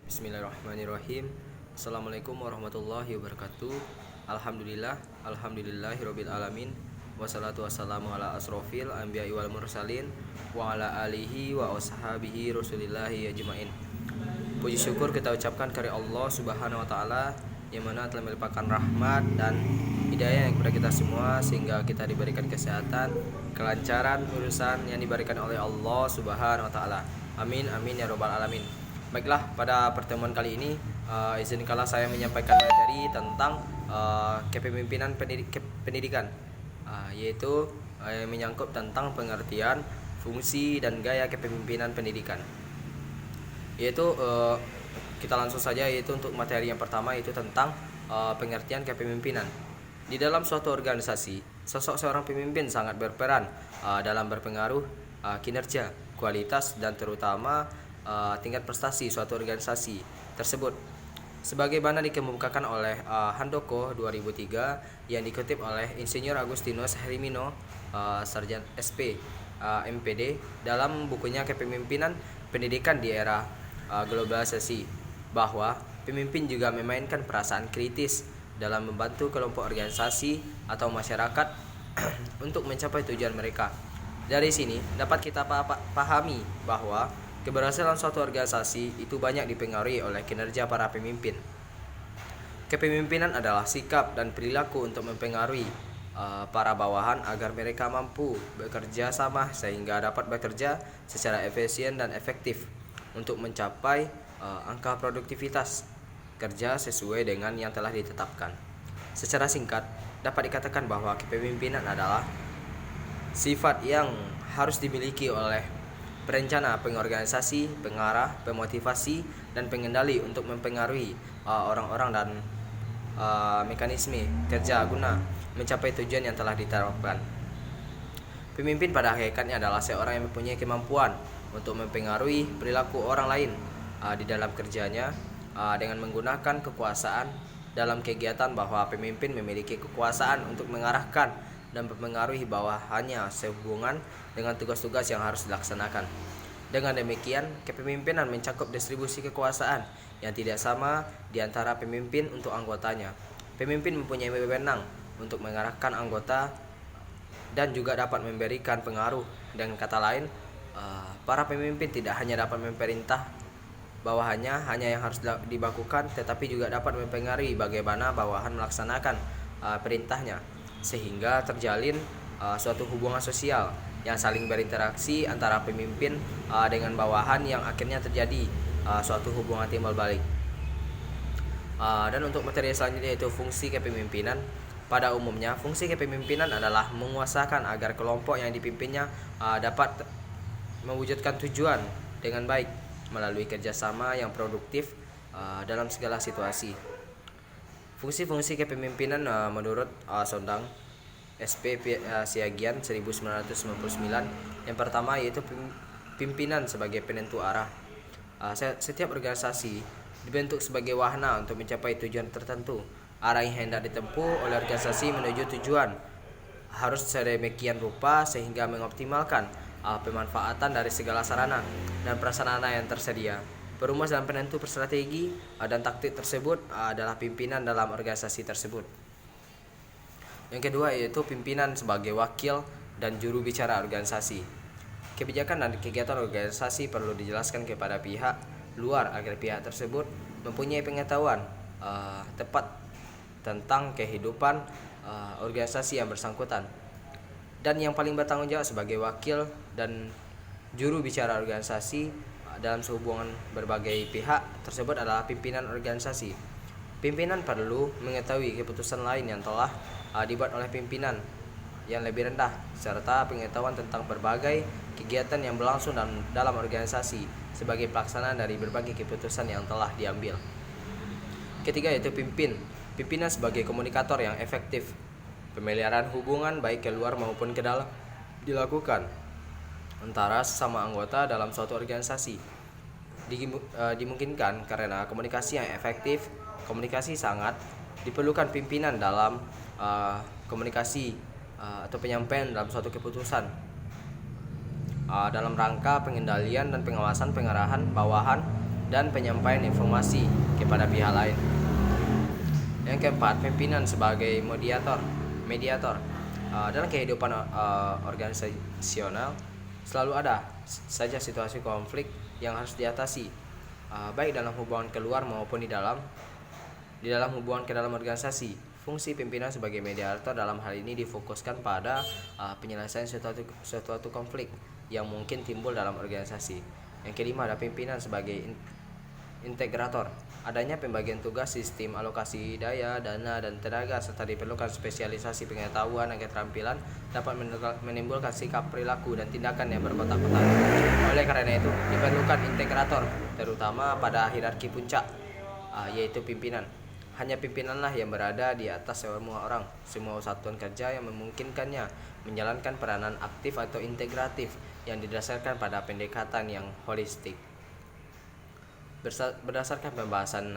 Bismillahirrahmanirrahim. Assalamualaikum warahmatullahi wabarakatuh. Alhamdulillahirabbil alamin. Wassalatu wassalamu ala asrofil anbiya'i wal mursalin wa ala alihi wa ashabihi rasulillahi ajmain. Puji syukur kita ucapkan kepada Allah Subhanahu wa taala yang mana telah melimpahkan rahmat dan hidayah kepada kita semua sehingga kita diberikan kesehatan, kelancaran urusan yang diberikan oleh Allah Subhanahu wa taala. Amin amin ya rabbal alamin. Baiklah, pada pertemuan kali ini izinkanlah saya menyampaikan materi tentang kepemimpinan pendidikan, yaitu menyangkut tentang pengertian, fungsi dan gaya kepemimpinan pendidikan. Yaitu kita langsung saja, yaitu untuk materi yang pertama yaitu tentang pengertian kepemimpinan. Di dalam suatu organisasi, sosok seorang pemimpin sangat berperan dalam berpengaruh kinerja, kualitas dan terutama tingkat prestasi suatu organisasi tersebut. Sebagaimana dikemukakan oleh Handoko 2003 yang dikutip oleh Insinyur Agustinus Herimino, Sarjana SP MPD dalam bukunya Kepemimpinan Pendidikan di Era Globalisasi, bahwa pemimpin juga memainkan perasaan kritis dalam membantu kelompok organisasi atau masyarakat untuk mencapai tujuan mereka. Dari sini dapat kita pahami bahwa keberhasilan suatu organisasi itu banyak dipengaruhi oleh kinerja para pemimpin. Kepemimpinan adalah sikap dan perilaku untuk mempengaruhi para bawahan agar mereka mampu bekerja sama sehingga dapat bekerja secara efisien dan efektif untuk mencapai angka produktivitas kerja sesuai dengan yang telah ditetapkan. Secara singkat, dapat dikatakan bahwa kepemimpinan adalah sifat yang harus dimiliki oleh perencana, pengorganisasi, pengarah, pemotivasi, dan pengendali untuk mempengaruhi orang-orang dan mekanisme kerja guna mencapai tujuan yang telah ditetapkan. Pemimpin pada hakikatnya adalah seorang yang mempunyai kemampuan untuk mempengaruhi perilaku orang lain di dalam kerjanya dengan menggunakan kekuasaan dalam kegiatan, bahwa pemimpin memiliki kekuasaan untuk mengarahkan dan mempengaruhi bawahannya sehubungan dengan tugas-tugas yang harus dilaksanakan. Dengan demikian, kepemimpinan mencakup distribusi kekuasaan yang tidak sama di antara pemimpin untuk anggotanya. Pemimpin mempunyai wewenang untuk mengarahkan anggota dan juga dapat memberikan pengaruh. Dengan kata lain, para pemimpin tidak hanya dapat memerintah bawahannya hanya yang harus dibakukan, tetapi juga dapat mempengaruhi bagaimana bawahan melaksanakan perintahnya, sehingga terjalin suatu hubungan sosial yang saling berinteraksi antara pemimpin dengan bawahan yang akhirnya terjadi suatu hubungan timbal balik. Dan untuk materi selanjutnya yaitu fungsi kepemimpinan. Pada umumnya, fungsi kepemimpinan adalah menguasakan agar kelompok yang dipimpinnya dapat mewujudkan tujuan dengan baik melalui kerjasama yang produktif dalam segala situasi. Fungsi-fungsi kepemimpinan menurut Sondang SP Siagian 1999, yang pertama yaitu pimpinan sebagai penentu arah. Setiap organisasi dibentuk sebagai wahana untuk mencapai tujuan tertentu. Arah yang hendak ditempuh oleh organisasi menuju tujuan harus sedemikian rupa sehingga mengoptimalkan pemanfaatan dari segala sarana dan prasarana yang tersedia. Perumus dan penentu strategi dan taktik tersebut adalah pimpinan dalam organisasi tersebut. Yang kedua yaitu pimpinan sebagai wakil dan juru bicara organisasi. Kebijakan dan kegiatan organisasi perlu dijelaskan kepada pihak luar agar pihak tersebut mempunyai pengetahuan tepat tentang kehidupan organisasi yang bersangkutan. Dan yang paling bertanggung jawab sebagai wakil dan juru bicara organisasi dalam sehubungan berbagai pihak tersebut adalah pimpinan organisasi. Pimpinan perlu mengetahui keputusan lain yang telah dibuat oleh pimpinan yang lebih rendah, serta pengetahuan tentang berbagai kegiatan yang berlangsung dalam organisasi sebagai pelaksanaan dari berbagai keputusan yang telah diambil. Ketiga yaitu pimpinan sebagai komunikator yang efektif. Pemeliharaan hubungan baik keluar maupun ke dalam dilakukan antara sesama anggota dalam suatu organisasi. Dimungkinkan karena komunikasi yang efektif. Komunikasi sangat diperlukan pimpinan dalam komunikasi atau penyampaian dalam suatu keputusan dalam rangka pengendalian dan pengawasan pengarahan bawahan dan penyampaian informasi kepada pihak lain. Yang keempat, pimpinan sebagai mediator. Dalam kehidupan organisasional selalu ada saja situasi konflik yang harus diatasi, baik dalam hubungan keluar maupun di dalam hubungan ke dalam organisasi. Fungsi pimpinan sebagai mediator dalam hal ini difokuskan pada penyelesaian suatu konflik yang mungkin timbul dalam organisasi. Yang kelima, ada pimpinan sebagai integrator. Adanya pembagian tugas, sistem alokasi daya, dana, dan tenaga, serta diperlukan spesialisasi pengetahuan dan keterampilan dapat menimbulkan sikap, perilaku, dan tindakan yang berkotak-kotak. Oleh karena itu, diperlukan integrator, terutama pada hierarki puncak, yaitu pimpinan. Hanya pimpinanlah yang berada di atas semua orang, semua satuan kerja yang memungkinkannya menjalankan peranan aktif atau integratif yang didasarkan pada pendekatan yang holistik. Berdasarkan pembahasan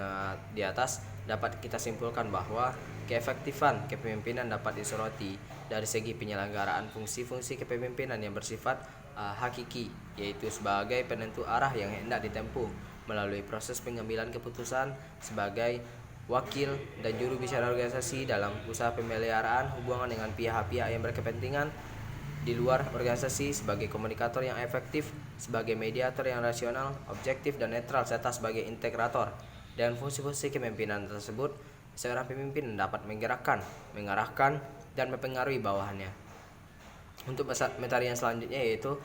di atas, dapat kita simpulkan bahwa keefektifan kepemimpinan dapat disoroti dari segi penyelenggaraan fungsi-fungsi kepemimpinan yang bersifat hakiki, yaitu sebagai penentu arah yang hendak ditempuh melalui proses pengambilan keputusan sebagai wakil dan juru bicara organisasi dalam usaha pemeliharaan hubungan dengan pihak-pihak yang berkepentingan di luar organisasi, sebagai komunikator yang efektif, sebagai mediator yang rasional, objektif, dan netral, serta sebagai integrator. Dan fungsi-fungsi kepemimpinan tersebut, seorang pemimpin dapat menggerakkan, mengarahkan, dan mempengaruhi bawahannya. Untuk materi yang selanjutnya yaitu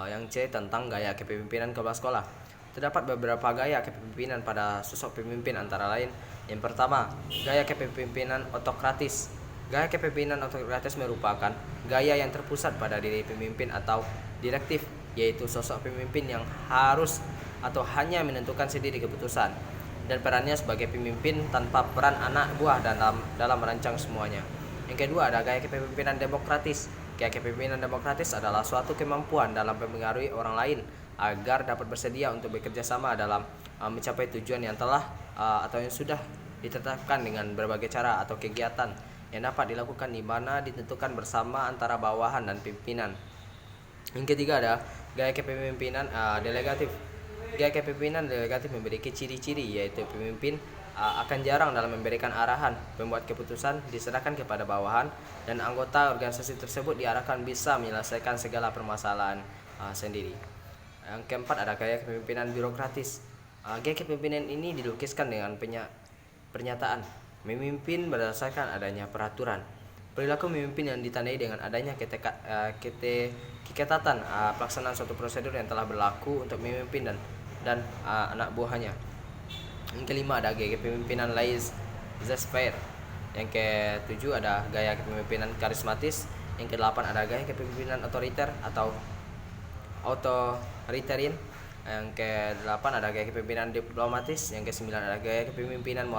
yang C, tentang gaya kepemimpinan kepala sekolah. Terdapat beberapa gaya kepemimpinan pada sosok pemimpin, antara lain: yang pertama, gaya kepemimpinan otokratis. Gaya kepemimpinan otokratis merupakan gaya yang terpusat pada diri pemimpin atau direktif, yaitu sosok pemimpin yang harus atau hanya menentukan sendiri keputusan dan perannya sebagai pemimpin tanpa peran anak buah dalam merancang semuanya. Yang kedua, ada gaya kepemimpinan demokratis. Gaya kepemimpinan demokratis adalah suatu kemampuan dalam mempengaruhi orang lain agar dapat bersedia untuk bekerja sama dalam mencapai tujuan yang telah atau yang sudah ditetapkan dengan berbagai cara atau kegiatan yang dapat dilakukan di mana ditentukan bersama antara bawahan dan pimpinan. Yang ketiga, ada gaya kepemimpinan delegatif. Gaya kepemimpinan delegatif memiliki ciri-ciri, yaitu pemimpin akan jarang dalam memberikan arahan, membuat keputusan diserahkan kepada bawahan, dan anggota organisasi tersebut diarahkan bisa menyelesaikan segala permasalahan sendiri. Yang keempat, ada gaya kepemimpinan birokratis. Gaya kepemimpinan ini dilukiskan dengan pernyataan memimpin berdasarkan adanya peraturan. Perilaku memimpin yang ditandai dengan adanya keketatan pelaksanaan suatu prosedur yang telah berlaku untuk memimpin dan anak buahnya. Yang kelima, ada gaya kepemimpinan laissez-faire. Yang ketujuh, ada gaya kepemimpinan karismatis. Yang kedelapan, ada gaya kepemimpinan otoriter atau authoritarian. Yang ke-8 ada gaya kepemimpinan diplomatis. Yang ke-9 ada gaya kepemimpinan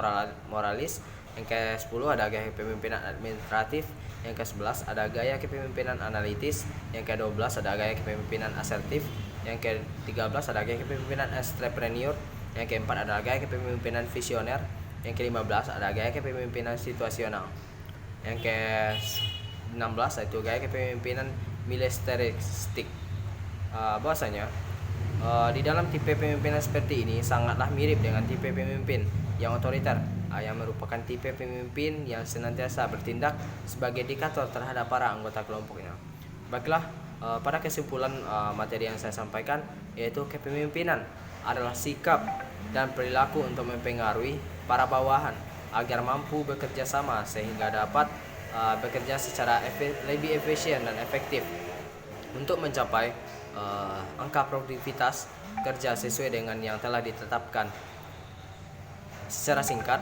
moralis. Yang ke-10 ada gaya kepemimpinan administratif. Yang ke-11 ada gaya kepemimpinan analitis. Yang ke-12 ada gaya kepemimpinan asertif. Yang ke-13 ada gaya kepemimpinan entrepreneur. Yang ke-4 ada gaya kepemimpinan visioner. Yang ke-15 ada gaya kepemimpinan situasional. Yang ke-16 itu gaya kepemimpinan militaristik. Bahwasanya di dalam tipe pemimpinan seperti ini sangatlah mirip dengan tipe pemimpin yang otoriter, yang merupakan tipe pemimpin yang senantiasa bertindak sebagai diktator terhadap para anggota kelompoknya. Baiklah, pada kesimpulan materi yang saya sampaikan, yaitu kepemimpinan adalah sikap dan perilaku untuk mempengaruhi para bawahan agar mampu bekerja sama sehingga dapat bekerja secara lebih efisien dan efektif untuk mencapai angka produktivitas kerja sesuai dengan yang telah ditetapkan. Secara singkat,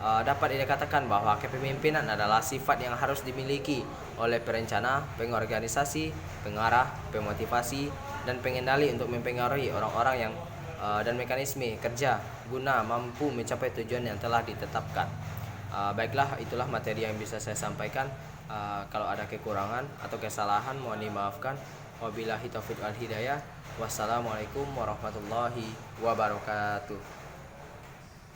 dapat dikatakan bahwa kepemimpinan adalah sifat yang harus dimiliki oleh perencana, pengorganisasi, pengarah, pemotivasi, dan pengendali untuk mempengaruhi orang-orang yang dan mekanisme kerja guna mampu mencapai tujuan yang telah ditetapkan. Baiklah, itulah materi yang bisa saya sampaikan. Kalau ada kekurangan atau kesalahan mohon dimaafkan. Wabillahi taufiq wal hidayah. Wassalamualaikum warahmatullahi wabarakatuh.